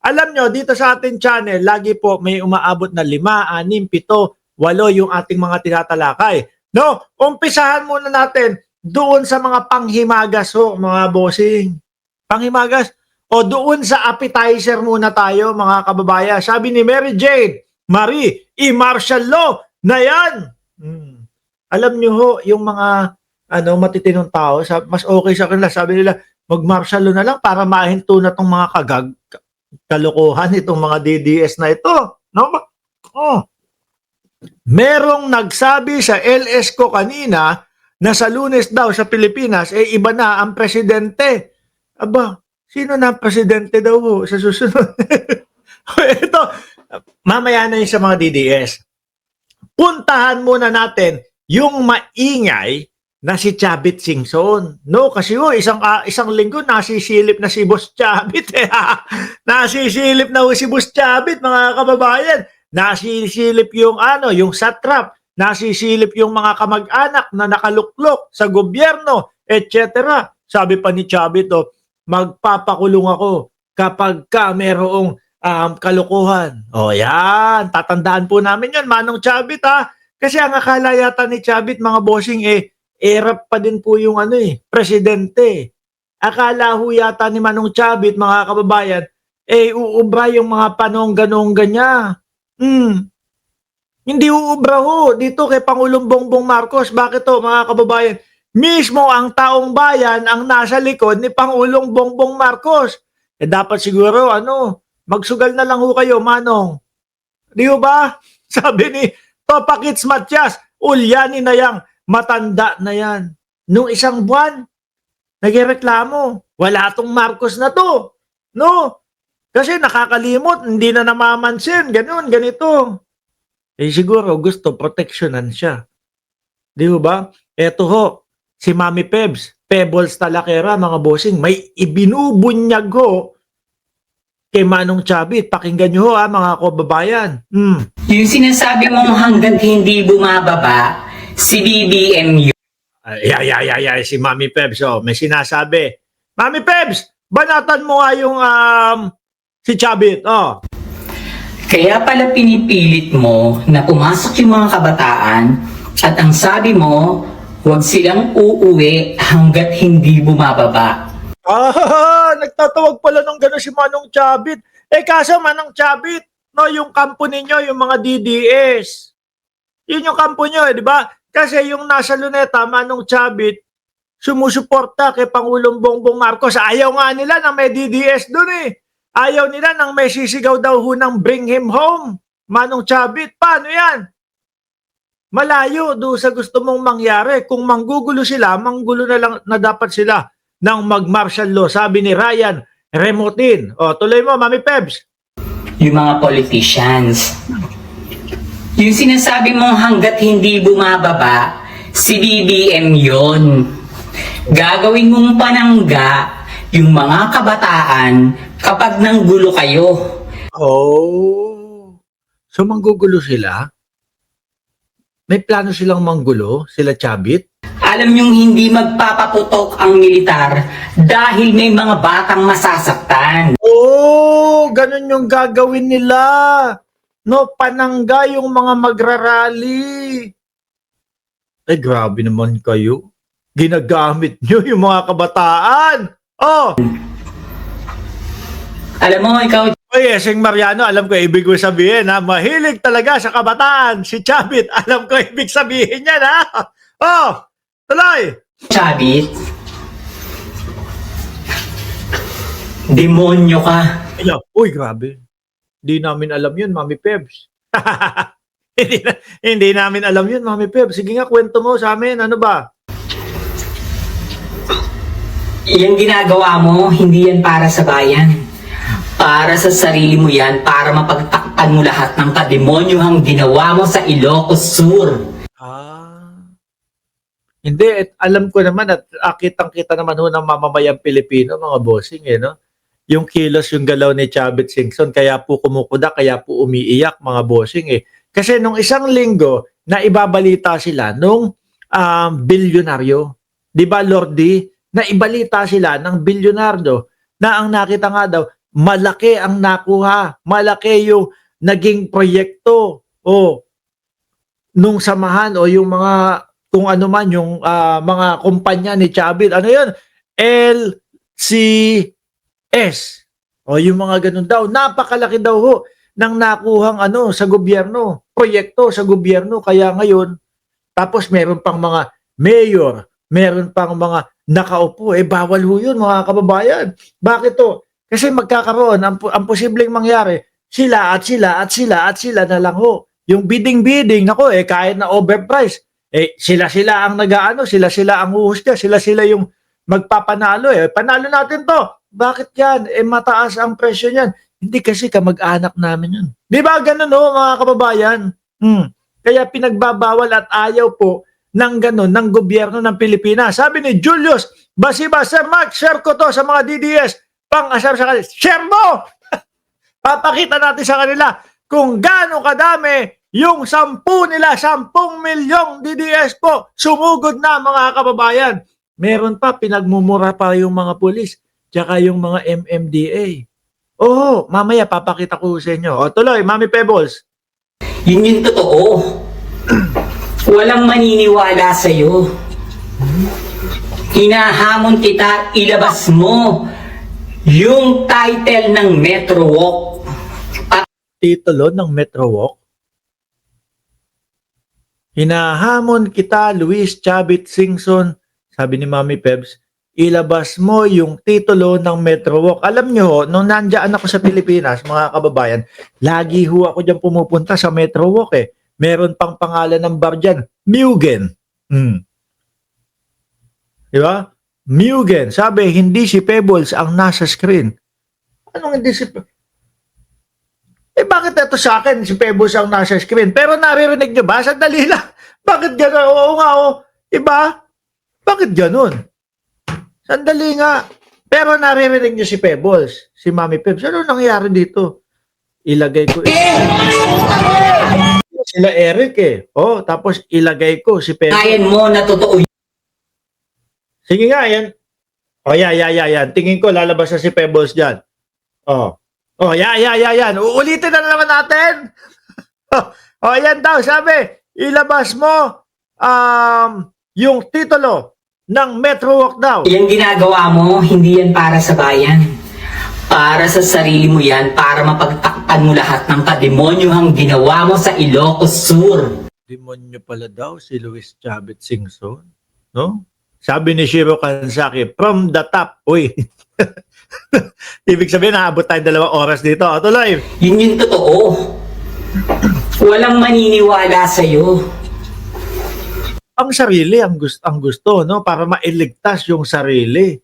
Alam nyo, dito sa ating channel, lagi po may umaabot na 5, 6, 7, 8 yung ating mga tinatalakay. No, umpisahan muna natin doon sa mga panghimagas ho, mga bossing. Panghimagas. O doon sa appetizer muna tayo, mga kababayan. Sabi ni Mary Jane, Marie, martial law na yan. Alam nyo ho, yung mga matitinong tao, mas okay sa kanila. Sabi nila, mag-martial law na lang para mahinto na tong mga kalokohan itong mga DDS na ito. No? Oh. Merong nagsabi sa LS ko kanina na sa Lunes daw sa Pilipinas, iba na ang presidente. Aba, sino na ang presidente daw sa susunod? Ito, mamaya na yung sa mga DDS. Puntahan muna natin yung maingay na si Chavit Singson. No, kasi isang linggo nasisilip na si Boss Chavit. Nasisilip na si Boss Chavit, mga kababayan. Nasisilip yung yung satrap. Nasisilip yung mga kamag-anak na nakaluklok sa gobyerno, etc. Sabi pa ni Chavit, magpapakulong ako kapag merong kalukuhan. O yan, tatandaan po namin yan, Manong Chavit ha. Kasi ang akala yata ni Chavit, mga bossing, erap pa din po yung presidente. Akala ho yata ni Manong Chavit, mga kababayan, uubra yung mga panongga-nongga niya. Hindi uubra ho dito kay Pangulong Bongbong Marcos. Bakit to, mga kababayan? Mismo ang taong bayan ang nasa likod ni Pangulong Bongbong Marcos. Dapat siguro, magsugal na lang ho kayo, Manong. Di ho ba? Sabi ni Topakits Matias, ulyanin na yang matanda na yan. Nung isang buwan, nagreklamo, wala tong Marcos na to. No? Kasi nakakalimot, hindi na namamansin, ganito. Siguro gusto proteksyonan siya. Di ba? Eto ho, si Mami Pebs, Pebbles Talakera, mga bossing, may ibinubunyag ho kay Manong Chavit. Pakinggan nyo ho, mga kababayan. Yung sinasabi mong hanggang hindi bumababa, si BBM yun. Si Mami Pebs, may sinasabi. Mami Pebs, banatan mo nga yung si Chavit. Kaya pala pinipilit mo na pumasok yung mga kabataan at ang sabi mo, huwag silang uuwi hanggat hindi bumababa. Nagtatawag pala ng gano'n si Manong Chavit. Kaso Manong Chavit, yung kampo ninyo, yung mga DDS. Yun yung kampo nyo, di ba? Kasi yung nasa Luneta, Manong Chavit, sumusuporta kay Pangulong Bongbong Marcos. Ayaw nga nila na may DDS dun Ayaw nila nang may sisigaw daw ho ng bring him home. Manong Chavit, paano yan? Malayo do sa gusto mong mangyari. Kung manggugulo sila, manggulo na lang na dapat sila ng mag-martial law. Sabi ni Ryan Remotin. Tuloy mo, Mami Pebs. Yung mga politicians. Yung sinasabi mong hanggat hindi bumababa, si BBM yun. Gagawin mong panangga yung mga kabataan kapag nanggulo kayo. So manggugulo sila? May plano silang manggulo? Sila Chavit? Alam yung hindi magpapaputok ang militar dahil may mga batang masasaktan. Ganun yung gagawin nila. No, panangga yung mga magrarally. Grabe naman kayo. Ginagamit nyo yung mga kabataan. Alam mo, ikaw, Sing Mariano, alam ko ibig ko sabihin, mahilig talaga sa kabataan. Si Chavit, alam ko ibig sabihin yan, tuloy! Chavit, demonyo ka. Uy, grabe. Hindi namin alam yun, Mami Pebs. hindi namin alam yun, Mami Pebs. Sige nga, kwento mo sa amin. Ano ba? Yung ginagawa mo, hindi yan para sa bayan. Para sa sarili mo yan, para mapagtakpan mo lahat ng kademonyohang ginawa mo sa Ilocos Sur. Hindi, alam ko naman at kitang-kita naman ho ng mamamayang Pilipino, mga bossing, no? Yung kilos, yung galaw ni Chavit Singson, kaya po kumukuda, kaya po umiiyak, mga bossing, Kasi nung isang linggo, na ibabalita sila nung bilyonaryo. Di ba, Lordy? Na ibalita sila ng bilyonaryo na ang nakita nga daw, malaki ang nakuha, malaki yung naging proyekto o nung samahan o yung mga kung ano man yung mga kumpanya ni Chavit. Ano yun? LCS. O yung mga ganun daw. Napakalaki daw ho ng nakuhang ano sa gobyerno, proyekto sa gobyerno. Kaya ngayon, tapos meron pang mga mayor, meron pang mga nakaupo. Bawal ho yun mga kababayan. Bakit to? Kasi magkakaroon, ang posibleng mangyari, sila at sila at sila at sila na lang ho. Yung bidding-bidding, nako kahit na overprice, sila-sila ang nag-aano, sila-sila ang huhusga, sila-sila yung magpapanalo Panalo natin to. Bakit yan? Mataas ang presyo niyan. Hindi kasi kamag-anak namin yun. Di ba ganun mga kababayan? Kaya pinagbabawal at ayaw po ng ganun, ng gobyerno ng Pilipinas. Sabi ni Julius Basiba, Sir Mark, share ko to sa mga DDS. Pang-asar sa kanila. Share mo! Papakita natin sa kanila kung gaano kadami yung 10 nila, 10 milyong DDS po, sumugod na mga kababayan. Meron pa, pinagmumura pa yung mga pulis, tsaka yung mga MMDA. Oo, mamaya papakita ko sa inyo. O tuloy, Mami Pebbles. Yun yung totoo. Walang maniniwala sa'yo. Hinahamon kita, ilabas mo yung title ng Metro Walk. Titulo ng Metro Walk. Hinahamon kita, Luis Chavit Singson, sabi ni Mami Pebs, ilabas mo yung titulo ng Metro Walk. Alam nyo ho, nung nandiyan ako sa Pilipinas, mga kababayan, lagi ho ako dyan pumupunta sa Metro Walk Meron pang pangalan ng bar dyan, Mugen. Diba? Mugen. Sabi, hindi si Pebbles ang nasa screen. Anong hindi si bakit ito sa akin, si Pebbles ang nasa screen? Pero naririnig nyo ba? Sandali lang. Bakit gano'n? Oo nga, Iba? Bakit gano'n? Sandali nga. Pero naririnig nyo si Pebbles, si Mami Pebbles. Ano nangyari dito? Ilagay ko. Sila Eric tapos ilagay ko si Pebbles. Ayan mo na totoo. Sige nga, yan. Yan. Tingin ko lalabas na si Pebbles dyan. Yan. Uulitin na naman natin. Yan daw, sabi, ilabas mo yung titulo ng Metro Walk daw. Yung ginagawa mo, hindi yan para sa bayan. Para sa sarili mo yan, para mapagtakpan mo lahat ng kademonyohang ginawa mo sa Ilocos Sur. Demonyo pala daw si Luis Chavit Singson. No? Sabi ni Shiro Kansaki, from the top. Uy. Ibig sabihin, naabot tayo 2 oras dito. Tuloy. Yun yung totoo. Walang maniniwala sa'yo. Ang sarili, ang gusto, no? Para mailigtas yung sarili.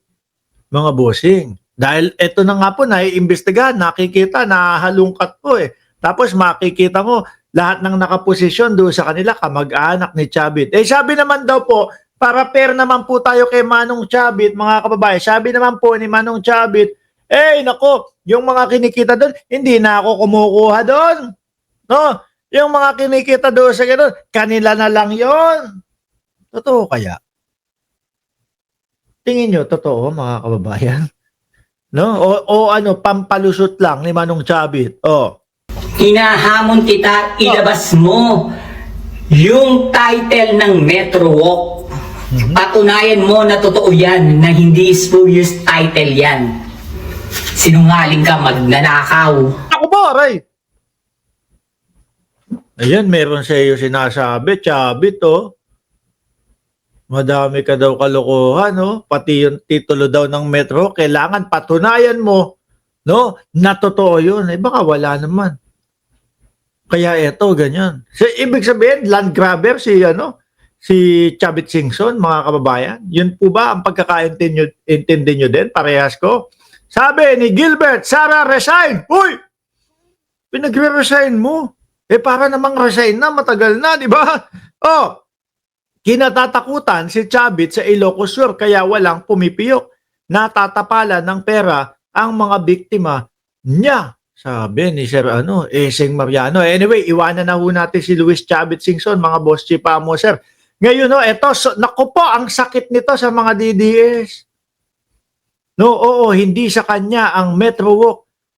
Mga bossing. Dahil ito na nga po, naiimbestigahan, nakikita, nahalungkat po Tapos makikita mo, lahat ng nakaposisyon doon sa kanila, kamag-anak ni Chavit. Sabi naman daw po, para fair naman po tayo kay Manong Chavit, mga kababayan. Sabi naman po ni Manong Chavit, nako, yung mga kinikita doon, hindi na ako kumukuha doon. No? Yung mga kinikita doon sa gano'n, kanila na lang yon. Totoo kaya? Tingin nyo, totoo, mga kababayan? No? O ano, pampalusot lang ni Manong Chavit. Hinahamon kita, ilabas mo yung title ng Metro Walk. Patunayan mo na totoo yan, na hindi spurious title yan. Sinungaling ka, magnanakaw. Ako ba, aray? Ayan, meron sa iyo sinasabi, Chavit, Madami ka daw kalokohan, Pati yung titulo daw ng Metro, kailangan patunayan mo, no? Na totoo yun. Baka wala naman. Kaya eto, ganyan. So, ibig sabihin, land grabber si Chavit Singson, mga kababayan. Yun po ba ang pagkakaintindi nyo din? Parehas ko. Sabi ni Gilbert, Sara, resign! Uy! Pinagre-resign mo. Para namang resign na, matagal na, di ba? Kinatatakutan si Chavit sa Ilocos Sur, kaya walang pumipiyok. Natatapalan ng pera ang mga biktima niya. Sabi ni Sir Eseng Mariano. Anyway, iwanan na ho natin si Luis Chavit Singson, mga boss chipa mo, sir. Ngayon, naku po, ang sakit nito sa mga DDS. No, hindi sa kanya ang Metro Walk